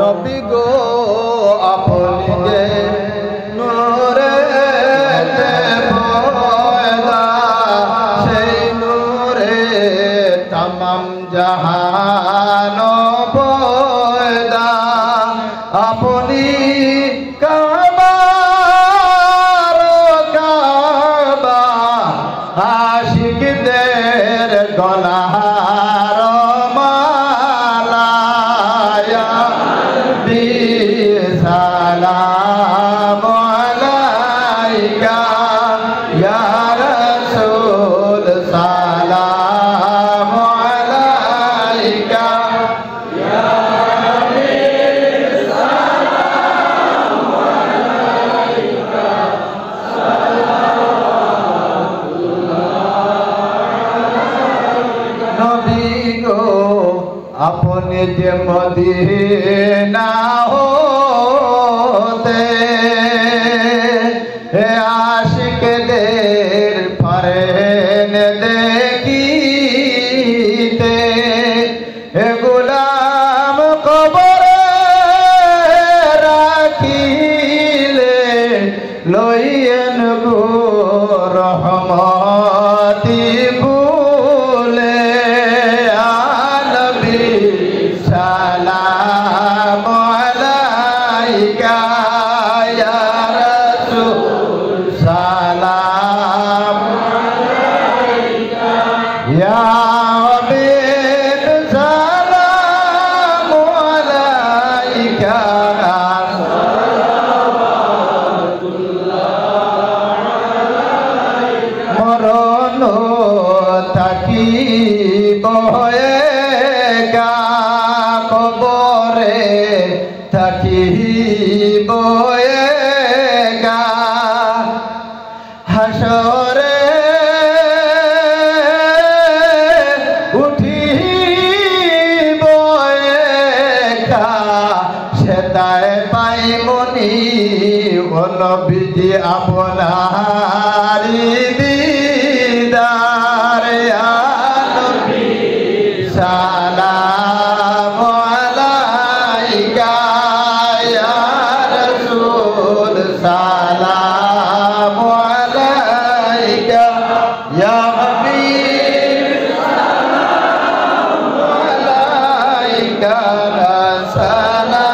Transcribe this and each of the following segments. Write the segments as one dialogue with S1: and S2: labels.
S1: নবী গো আপনি যে নূরেতে পয়দা সেই নূরে तमाम জাহান পয়দা আপনি কাবার কাবা আশিকদের গলার মালা ইয়া নবী সালাম আলাইকা ইয়া রাসূল সালাম আলাইকা ইয়া হাবিব সালাম আলাইকা নবী গো আপনি যে মদিনা হতে হে আশিকদের ফরেন দেখিতে হে গোলাম কবরে রাখিলে লইয়েন গো রহমতি ভুলে আ নবী সালাম আলাইকা ইয়া রাসূল সালাম আলাইকা ইয়া হাবিব সালাম আলাইকা মরণ থাকিব একা কবরে থাকিব একা হাসরে উঠিব একা সেটাই পাইমনি ও নবীজি আপনারি দিদার ইয়া নবী সালাম আলাইকা ইয়া রাসূল সালাম আলাইকা ইয়া হাবিব সালাম আলাইকা সালাওয়াতুল্লাহ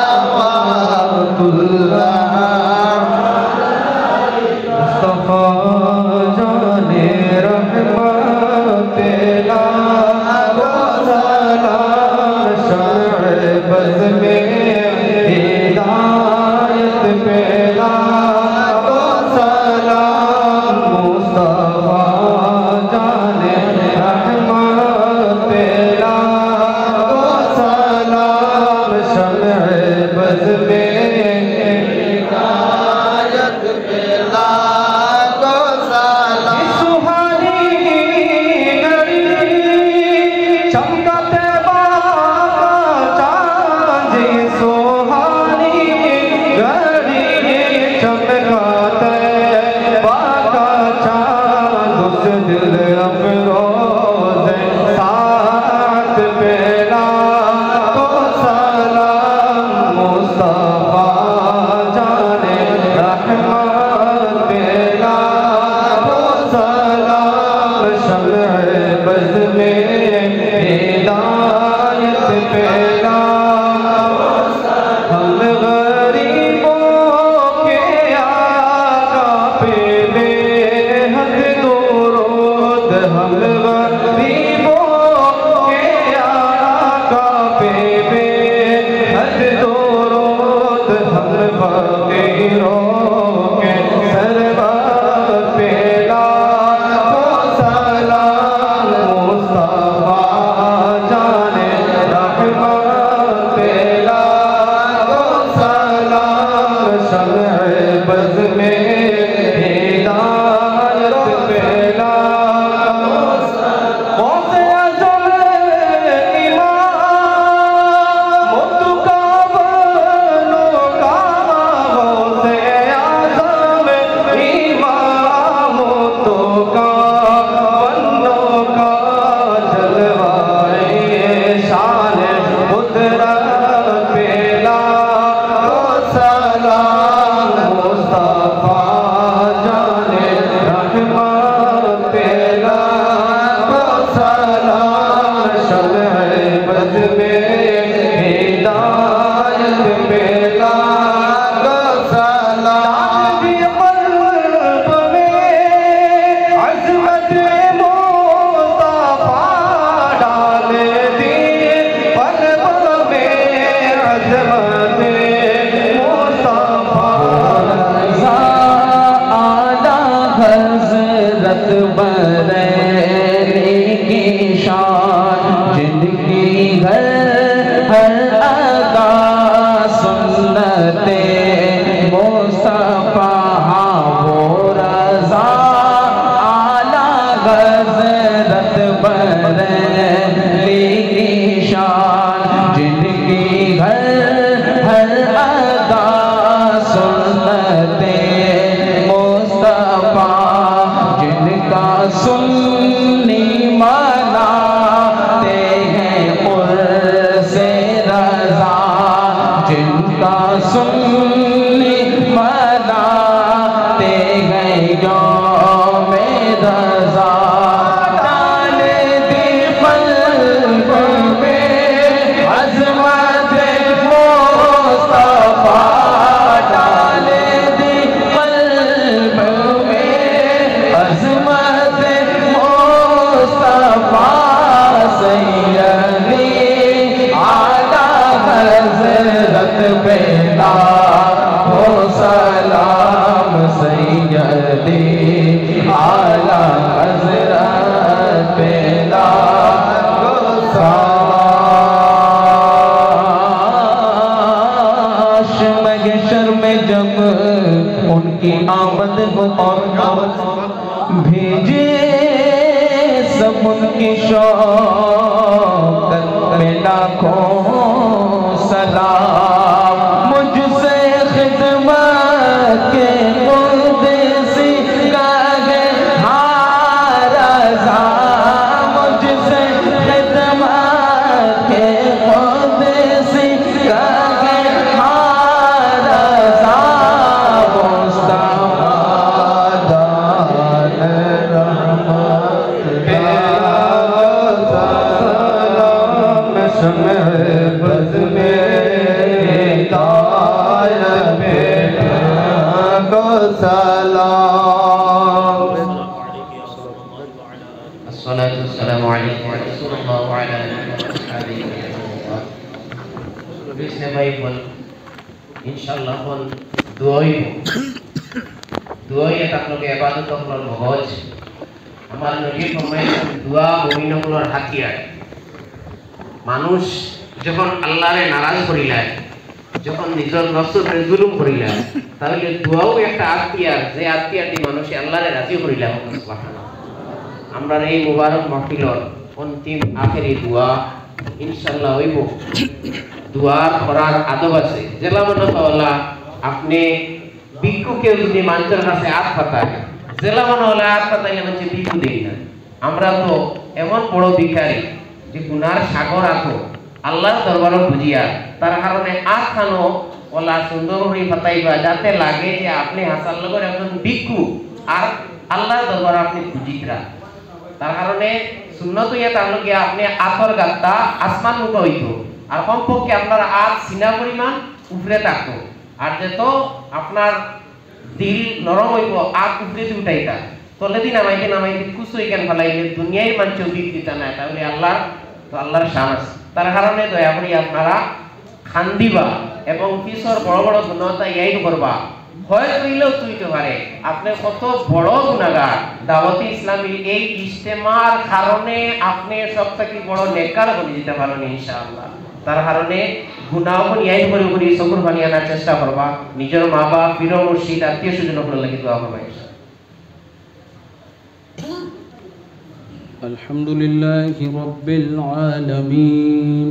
S2: गरीबों के आका पे बेहद दरूद हम फकीरों के सरवर पे लाखों सलाम मुस्तफा जाने रहमत पे लाखों सलाम शम्अ बज़ में हिदायत पे लाखों सलाम गौसे आज़म इमाम मुतका बनो का गौसे आज़म इमाम मुतका बनो का जलवाए शान कुदरत पे लाखों सलाम मुस्तफा जाने रहमत पे लाखों सलाम शम्अ बज़ में हिदायत पे लाखों सलाम भी क़ल्ब में अज़मत मुस्तफा डाले दी क़ल्ब में अज़मत मुस्तफा आला हज़रत बरेली की शान जिनकी घर हर अदा सुन्नते मुस्तफा वो रज़ा आला हज़रत बरेली की शान जिनकी घर हर अदा सुन्नते मुस्तफा जिनका सुन्नी मनाते हैं उर्से रज़ा जिनका सुन्नी मनाते हैं यौमे रज़ा डाले दी क़ल्ब में अज़मत मुस्तफा डाले दी क़ल्ब में अज़मत मुस्तफा सैयदी आला हज़रत पे लाखों सलाम सैयदी आला हज़रत पे लाखों सलाम महशर में जब उनकी आमद हो और भेजे सब उनकी शौकत में लाखों सलाम मुझसे खिदमत के कुद्सी कागे हारज़ा मुझसे खिदमत के कुद्सी कागे हारज़ा मुस्तफा दान रहमत पे सलाम शम्अ बज़ में हिदायत पे लाखों सलाम
S3: अस्सलातु वस्सलामु अलैका या रसूलल्लाह व अला आलिहि व अस्हाबिहि अजमाइन। बिस्ने भाई बोल इंशाअल्लाह बोल दुआई दुआई आप लोग इबादत और भोज हमार नबी फरमाइছেন दुआ মুমিনগুলোর হাতিয়ার। মানুষ যখন আল্লাহরে নারাজ করিলায় যখন নিজের নফসের জুলুম করিলায় তাহলে দোয়াও একটা হাতিয়ার যে হাতিয়ারটি মানুষে আল্লাহরে রাজি করিলায় সুবহানাল্লাহ। আমরা এই মুবারক মাহফিলর অন্তিম আখেরি দোয়া ইনশাআল্লাহ হইব। দোয়ার করার আদব আছে জেলা মনে হলা আপনি ভিক্ষুকে যদি মানুষের কাছে হাত পাতায় জেলা মনে হলে হাত পাতাইলে মানুষ ভিক্ষু দেই না। আমরা তো এমন বড় ভিখারি যে গুনার সাগর আতো আল্লাহর দরবারে বুঝিয়া তার কারণে হাত খানো ওলা সুন্দর করে পাতাইবা যাতে লাগে যে আপনি হাসাল লগর একজন ভিক্ষু আর আল্লাহর দরবারে আপনি বুঝিরা। তার কারণে সুন্নত ইয়া তার লগে আপনি আতর গাত্তা আসমান মুখ হইতো আর কমপক্ষে আপনার হাত সিনা পরিমাণ উপরে থাকতো আর যেত আপনার দিল নরম হইব হাত উপরে উঠাইতা তলেদি নামাইতে নামাইতে কুচু এখান ফেলাইলে দুনিয়ায় মানুষ দিক দিতে না, তাহলে আল্লাহ তো আল্লাহর শান আছে। তার কারণে দয়া করি আপনারা খান দিবা এবং পিছর বড় বড় গুণতা ইয়াই করবা, হয় তুইলেও তুইতে পারে। আপনি কত বড় গুণাগার, দাওয়াতে ইসলামী এই ইজতেমার কারণে আপনি সব থেকে বড় নেককার বনে যেতে পারেন ইনশাআল্লাহ। তার কারণে গুনাহ ইয়াই করে করে সবুর বানিয়ে আনার চেষ্টা করবা। নিজের মা বাপ, পীর মুর্শিদ, আত্মীয় স্বজন লাগি দোয়া করবা।
S4: আলহামদুলিল্লাহি রাব্বিল আলামিন,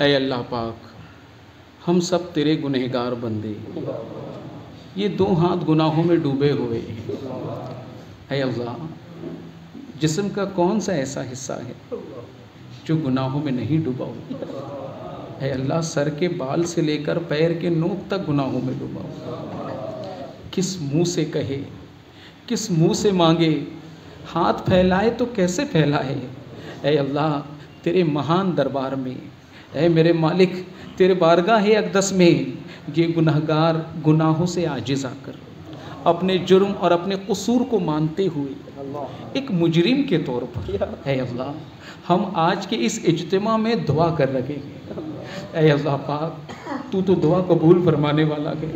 S4: ऐ अल्लाह पाक, हम सब तेरे गुनहगार बंदे, ये दो हाथ गुनाहों में डूबे हुए हैं। ऐ अल्लाह, जिस्म का कौन सा ऐसा हिस्सा है जो गुनाहों में नहीं डूबा हुआ? है अल्लाह, सर के बाल से लेकर पैर के नोक तक गुनाहों में डूबा हुआ। किस मुंह से कहे, किस मुंह से मांगे, हाथ फैलाए तो कैसे फैलाए? ऐ अल्लाह, तेरे महान दरबार में, ऐ मेरे मालिक, तेरे बारगाह अक़दस में ये गुनहगार गुनाहों से आजिज़ आकर अपने जुर्म और अपने कसूर को मानते हुए एक मुजरिम के तौर पर, ऐ अल्लाह, हम आज के इस इज्तिमा में दुआ कर रहे हैं। ऐ अल्लाह पाक, तू तो दुआ कबूल फरमाने वाला है।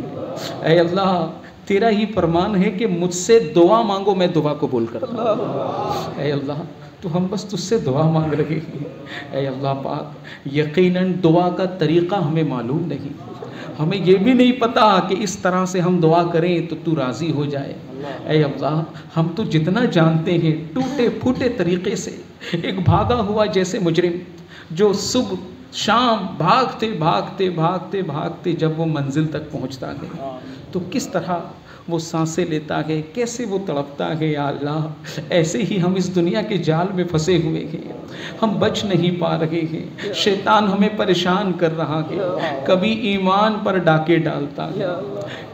S4: ऐ अल्लाह, तेरा ही फरमान है कि मुझसे दुआ मांगो, मैं दुआ कबूल करता हूँ। ऐ अल्लाह, तो हम बस तुझसे दुआ मांग रहे हैं। ऐ अल्लाह पाक, यकीनन दुआ का तरीक़ा हमें मालूम नहीं, हमें ये भी नहीं पता कि इस तरह से हम दुआ करें तो तू राज़ी हो जाए। ऐ अल्लाह, हम तो जितना जानते हैं टूटे फूटे तरीक़े से एक भागा हुआ जैसे मुजरिम जो सुबह शाम भागते भागते भागते भागते जब वो मंजिल तक पहुंचता है तो किस तरह वो सांसें लेता है, कैसे वो तड़पता है। या अल्लाह, ऐसे ही हम इस दुनिया के जाल में फंसे हुए हैं, हम बच नहीं पा रहे हैं। शैतान हमें परेशान कर रहा है, कभी ईमान पर डाके डालता है,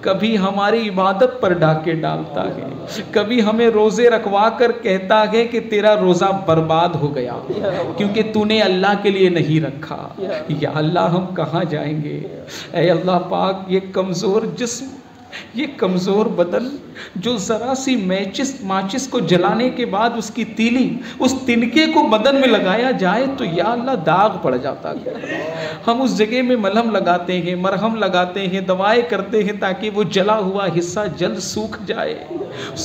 S4: कभी हमारी इबादत पर डाके डालता है, कभी हमें रोज़े रखवा कर कहता है कि तेरा रोज़ा बर्बाद हो गया क्योंकि तूने अल्लाह के लिए नहीं रखा। या अल्लाह, हम कहाँ जाएंगे? ऐ अल्लाह पाक, ये कमज़ोर जिस्म, ये कमज़ोर बदन जो ज़रा सी माचिस को जलाने के बाद उसकी तीली, उस तिनके को बदन में लगाया जाए तो या अल्लाह दाग पड़ जाता है। हम उस जगह में मलहम लगाते हैं, मरहम लगाते हैं, दवाएं करते हैं ताकि वो जला हुआ हिस्सा जल्द सूख जाए।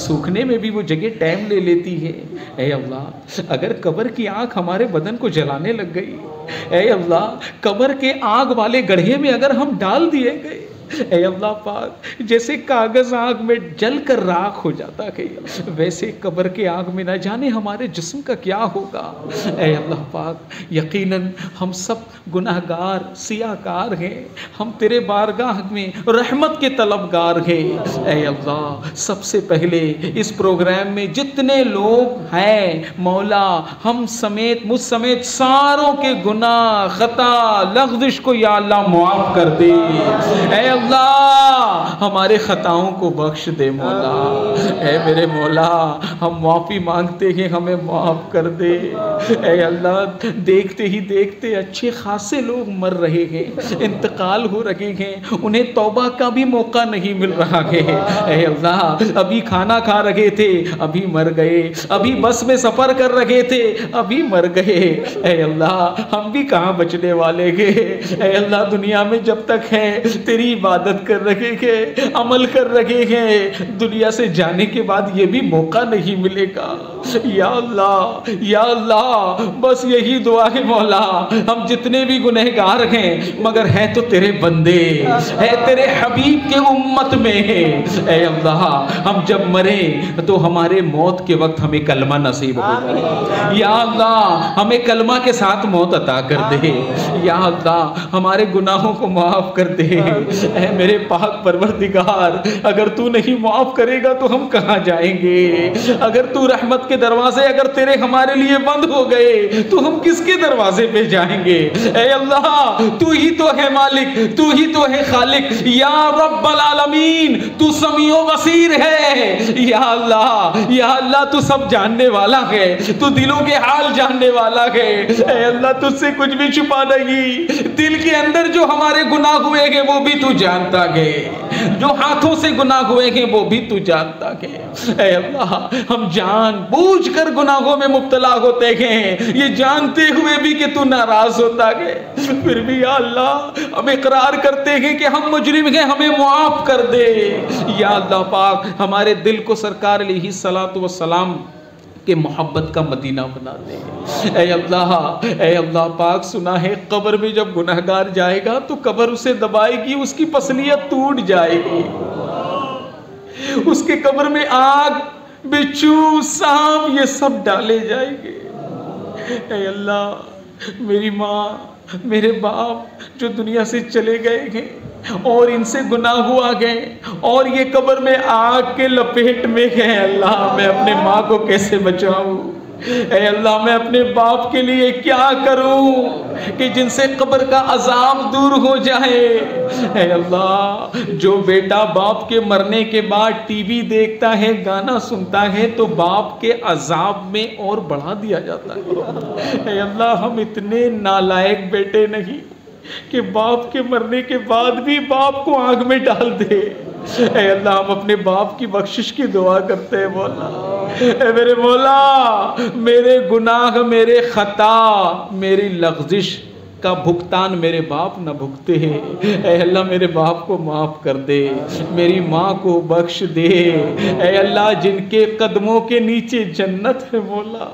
S4: सूखने में भी वो जगह टाइम ले लेती है। ऐ अल्लाह, अगर कब्र की आग हमारे बदन को जलाने लग गई, ऐ अल्लाह, कब्र के आग वाले गड्ढे में अगर हम डाल दिए गए, ऐ अल्लाह पाक, जैसे कागज़ आग में जल कर राख हो जाता है, वैसे कब्र के आग में न जाने हमारे जिस्म का क्या होगा। ऐ अल्लाह पाक, यकीनन हम सब गुनाहगार सियाकार हैं, हम तेरे बारगाह में रहमत के तलबगार हैं। ऐ अल्लाह, सबसे पहले इस प्रोग्राम में जितने लोग हैं मौला, हम समेत, मुझ समेत सारों के गुनाह खता लग़्ज़िश को या अल्लाह मुआफ़ कर दे। ऐ अल्लाह, हमारे ख़ताओं को बख्श दे मौला। ऐ मेरे मौला, हम माफ़ी मांगते हैं, हमें माफ़ कर दे। ऐ अल्लाह, देखते ही देखते अच्छे खासे लोग मर रहे हैं, इंतकाल हो रहे हैं, उन्हें तौबा का भी मौका नहीं मिल रहा है। ऐ अल्लाह, अभी खाना खा रहे थे, अभी मर गए, अभी बस में सफ़र कर रहे थे, अभी मर गए। ऐ अल्लाह, हम भी कहाँ बचने वाले हैं। ऐ अल्लाह, दुनिया में जब तक है तेरी इबादत कर रहे हैं, के अमल कर रहे हैं, दुनिया से जाने के बाद ये भी मौका नहीं मिलेगा। या अल्लाह, बस यही दुआ है मौला, हम जितने भी गुनहगार हैं मगर हैं तो तेरे बंदे, है तेरे हबीब के उम्मत में है। ऐ अल्लाह, हम जब मरे तो हमारे मौत के वक्त हमें कलमा नसीब हो। या अल्लाह, हमें कलमा के साथ मौत अता कर दे। या अल्लाह, हमारे गुनाहों को माफ कर दे। ऐ मेरे पाक परवरदिगार, अगर तू नहीं माफ करेगा तो हम कहाँ जाएंगे? अगर तू रहमत के दरवाजे अगर तेरे हमारे लिए बंद हो गए तो हम किसके दरवाजे पे जाएंगे? ऐ अल्लाह, तू ही तो है मालिक, तू ही तो है खालिक। या रब्बल आलमीन, तू समीओ बसीर है। या अल्लाह, तू सब जानने वाला है, तू दिलों के हाल जानने वाला है। ऐ अल्लाह, तुझसे कुछ भी छुपा नहीं। दिल के अंदर जो हमारे गुनाह हुए हैं वो भी तू जानता है, जो हाथों से गुनाह हुए हैं वो भी तू जानता है। ऐ अल्लाह, हम जान बूझ कर गुनाहों में मुब्तला होते हैं, ये जानते हुए भी कि तू नाराज होता है, फिर भी या अल्लाह हम इकरार करते हैं कि हम मुजरिम हैं, हमें मुआफ कर दे। या अल्लाह पाक, हमारे दिल को सरकार अलैहिस्सलातु वस्सलाम के मोहब्बत का मदीना बना दे। ऐ अल्लाह पाक, सुना है कब्र में जब गुनहगार जाएगा तो कब्र उसे दबाएगी, उसकी पसलियत टूट जाएगी, उसके कब्र में आग, बिच्छू, सांप ये सब डाले जाएंगे। ऐ अल्लाह, मेरी माँ, मेरे बाप जो दुनिया से चले गए हैं और इनसे गुनाह हुआ गए और ये कब्र में आग के लपेट में गए, अल्लाह मैं अपने माँ को कैसे बचाऊं? ऐ अल्लाह, मैं अपने बाप के लिए क्या करूं कि जिनसे कब्र का अजाब दूर हो जाए? ऐ अल्लाह, जो बेटा बाप के मरने के बाद टीवी देखता है, गाना सुनता है तो बाप के अजाब में और बढ़ा दिया जाता है। ऐ अल्लाह, हम इतने नालायक बेटे नहीं कि बाप के मरने के बाद भी बाप को आग में डाल दे। ऐ अल्लाह, हम अपने बाप की बख्शिश की दुआ करते हैं मौला। ऐ मेरे मौला, मेरे गुनाह, मेरे खता, मेरी लग़्ज़िश का भुगतान मेरे बाप न भुगते हैं। ऐ अल्लाह, मेरे बाप को माफ़ कर दे, मेरी माँ को बख्श दे। ऐ अल्लाह, जिनके कदमों के नीचे जन्नत है मौला,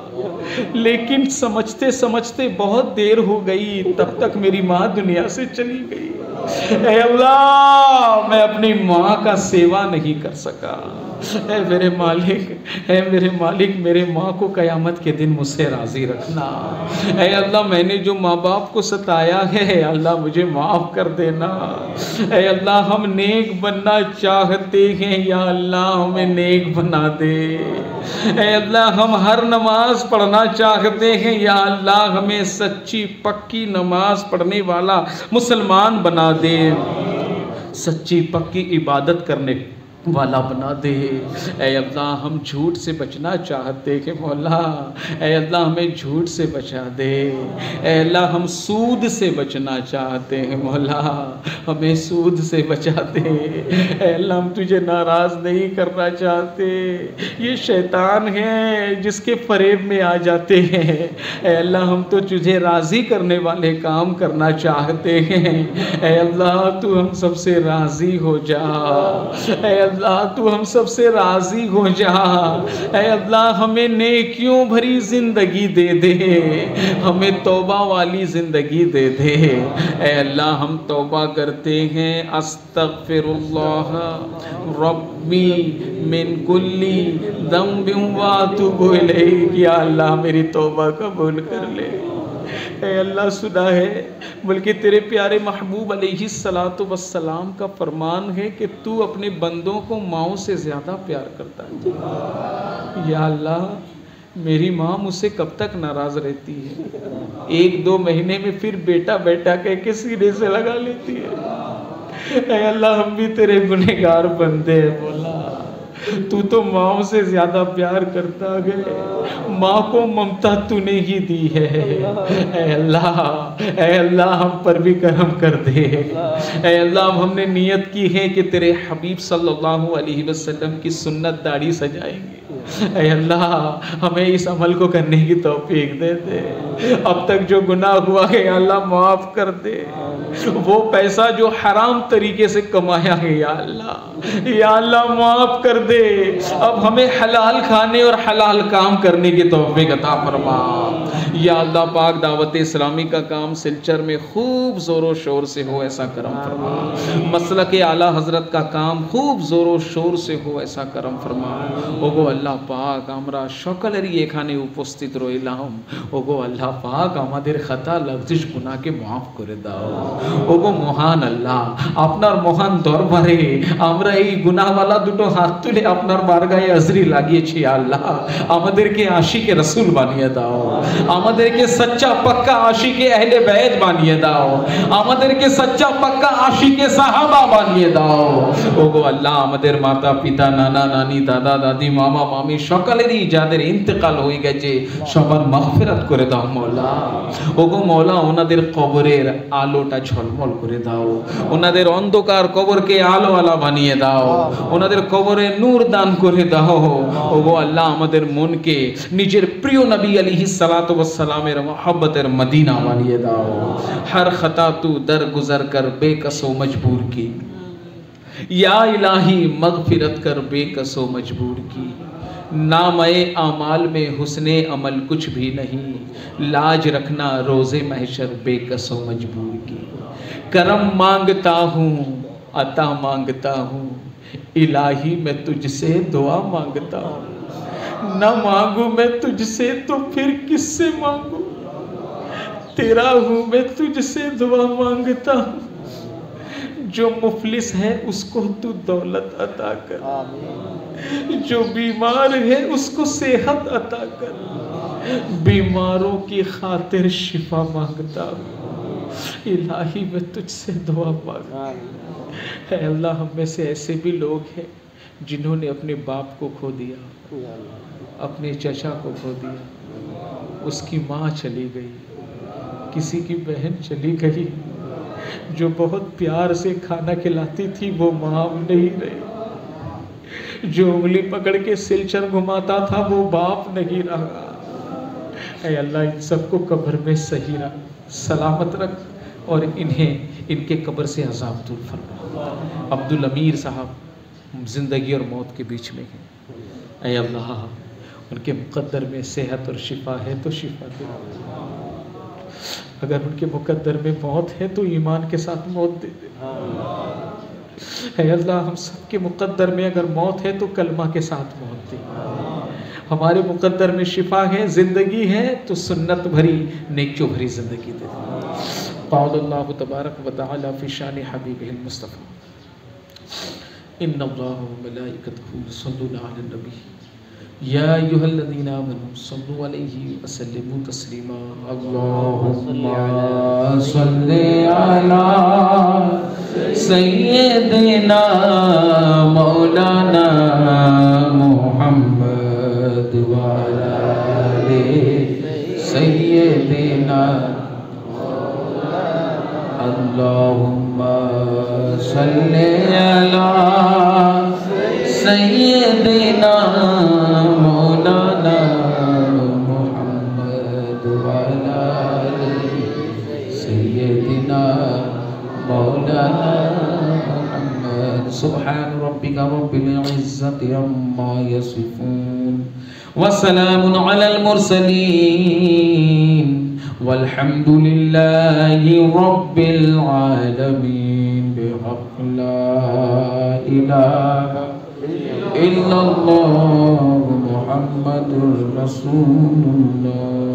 S4: लेकिन समझते समझते बहुत देर हो गई, तब तक मेरी माँ दुनिया से चली गई। ऐ अल्लाह, मैं अपनी माँ का सेवा नहीं कर सका। ऐ मेरे मालिक, मेरे माँ को क़यामत के दिन मुझसे राज़ी रखना। ऐ अल्लाह, मैंने जो माँ बाप को सताया है अल्लाह मुझे माफ़ कर देना। ऐ अल्लाह, हम नेक बनना चाहते हैं, या अल्लाह हमें नेक बना दे। ऐ अल्लाह, हम हर नमाज पढ़ना चाहते हैं, या अल्लाह हमें सच्ची पक्की नमाज पढ़ने वाला मुसलमान बना दे, सच्ची पक्की इबादत करने वाला बना दे। ऐ अल्लाह, हम झूठ से बचना चाहते हैं मौला। ऐ अल्लाह, हमें झूठ से बचा दे। ऐ अल्लाह, हम सूद से बचना चाहते हैं मौला, हमें सूद से बचा दे। ऐ अल्लाह, हम तुझे नाराज़ नहीं करना चाहते, ये शैतान है जिसके फरेब में आ जाते हैं। ऐ अल्लाह, हम तो तुझे राज़ी करने वाले काम करना चाहते हैं। ऐ अल्लाह, तू हम सबसे राज़ी हो जा। ऐ अल्लाह, तू हम सबसे राज़ी हो जा। ऐ अल्लाह, हमें नेकियों भरी ज़िंदगी दे दे, हमें तौबा वाली ज़िंदगी दे दे। ऐ अल्लाह, हम तौबा करते हैं, अस्तग़फ़िरुल्लाह रब्बी मिन कुल्ली ज़ंबिन व अतूबु इलैहि। या अल्लाह, मेरी तौबा कबूल कर ले। ऐ अल्लाह, सुना है बल्कि तेरे प्यारे महबूब अलैहिस्सलातु वस्सलाम का फरमान है कि तू अपने बंदों को माँओं से ज़्यादा प्यार करता है। या अल्लाह, मेरी माँ मुझसे कब तक नाराज़ रहती है? 1-2 महीने में फिर बेटा बेटा कह के सीने से लगा लेती है। ऐ अल्लाह, हम भी तेरे गुनहगार बंदे हैं मौला, तू तो माँ से ज्यादा प्यार करता है, माँ को ममता तूने ही दी है। ऐ अल्लाह हम पर भी करम कर दे। ऐ अल्लाह हमने नियत की है कि तेरे हबीब सल्लल्लाहु अलैहि वसल्लम की सुन्नत दाढ़ी सजाएंगे। ऐ अल्लाह हमें इस अमल को करने की तौफीक दे दे। अब तक जो गुनाह हुआ है अल्लाह माफ कर दे। वो पैसा जो हराम तरीके से कमाया है या अल्लाह माफ कर दे। अब हमें हलाल खाने और हलाल काम करने की तौफीक अता फरमा। या अल्लाह पाक दावत इस्लामी का काम सिलचर में खूब ज़ोरों शोर से हो, ऐसा करम फरमा। मसलक आला हज़रत का काम खूब ज़ोरों शोर से हो, ऐसा करम फरमा। ओगो अल्लाह पाक আমরা সকলেরই এখানে উপস্থিত রইলাম। ওগো আল্লাহ পাক আমাদের খাতা লফজিশ গুনাহকে মাফ করে দাও। ওগো মহান আল্লাহ, আপনার মহান দরবারে আমরা এই গুনাহওয়ালা দুটো হাত তুলে আপনার বারগায়ে হাজরি লাগিয়েছি। আল্লাহ আমাদেরকে আশিকে রাসূল বানিয়ে দাও, আমাদেরকে সচ্চা পাক্কা আশিকে আহলে বাইত বানিয়ে দাও, আমাদেরকে সচ্চা পাক্কা আশিকে সাহাবা বানিয়ে দাও। ওগো আল্লাহ আমাদের মাতা পিতা, নানা নানি, দাদা দাদি, মামা মামি সকলেরই যাদের ইন্তেকাল হয়ে গেছে সবার মাগফিরাত করে দাও মওলা। ওগো মওলা ওনাদের কবরের আলোটা ঝলমল করে দাও, ওনাদের অন্ধকার কবরকে আলোওয়ালা বানিয়ে দাও, ওনাদের কবরে নূর দান করে দাও। ওগো আল্লাহ আমাদের মনকে নিজের প্রিয় নবী আলাইহিস সালাতু ওয়াস সালামের মোহাব্বতের মদিনা বানিয়ে দাও। हर खता तू दर गुजर कर बेकसो मजबूर की, या इलाही मगफिरत कर बेकसो मजबूर की। नामए आमाल में हुस्ने अमल कुछ भी नहीं, लाज रखना रोज़े महशर बेकसो मजबूर की। करम मांगता हूँ अता मांगता हूँ, इलाही मैं तुझसे दुआ मांगता हूँ। न मांगू मैं तुझसे तो फिर किससे मांगू, तेरा हूँ मैं तुझसे दुआ मांगता हूँ। जो मुफलिस है उसको तू दौलत अता कर, जो बीमार है उसको सेहत अता कर, बीमारों की खातिर शिफा मांगता हूँ। इलाही मैं तुझसे दुआ मांगता हूँ। अल्लाह हम में से ऐसे भी लोग हैं जिन्होंने अपने बाप को खो दिया, अपने चचा को खो दिया, उसकी माँ चली गई, किसी की बहन चली गई, जो बहुत प्यार से खाना खिलाती थी वो माँ नहीं रही, जो उंगली पकड़ के सिलचर घुमाता था वो बाप नहीं रहा। ऐ अल्लाह इन सबको कब्र में सही रख, सलामत रख और इन्हें इनके कब्र से अजाब दूर फरमा। अब्दुल अमीर साहब ज़िंदगी और मौत के बीच में हैं। ऐ अल्लाह उनके मुक़द्दर में सेहत और शिफा है तो शिफा दे, अगर उनके मुक़द्दर में मौत है तो ईमान के साथ मौत दे दे। है अल्लाह हम सबके मुक़द्दर में अगर मौत है तो कलमा के साथ मौत दे। हमारे मुक़द्दर में शिफा है, ज़िंदगी है तो सुन्नत भरी नेकियों भरी ज़िंदगी दे। क़ौलुल्लाह तबारक व तआला फ़ी शान हबीबिहिल मुस्तफ़ा, इन्नल्लाह व मलाइकतहु युसल्लूना अलन नबी या अय्युहल्लज़ीना आमनू सल्लू अलैहि व सल्लिमू तस्लीमा। अल्लाहुम्मा सल्लि अला सय्यिदिना मौलाना मुहम्मद व अला आलि सय्यिदिना। अल्लाहुम्मा सल्लि अला सय्यिदिना मौलाना मुहम्मद व अला आलि सय्यिदिना मौलाना मुहम्मद। सुब्हान रब्बिका रब्बिल इज़्ज़ति अम्मा यसिफून व सलामुन अलल मुरसलीन वल्हम्दुलिल्लाहि रब्बिल आलमीन। बिहक़्क़ि ला इलाहा इल्लल्लाह मुहम्मदुर रसूलुल्लाह।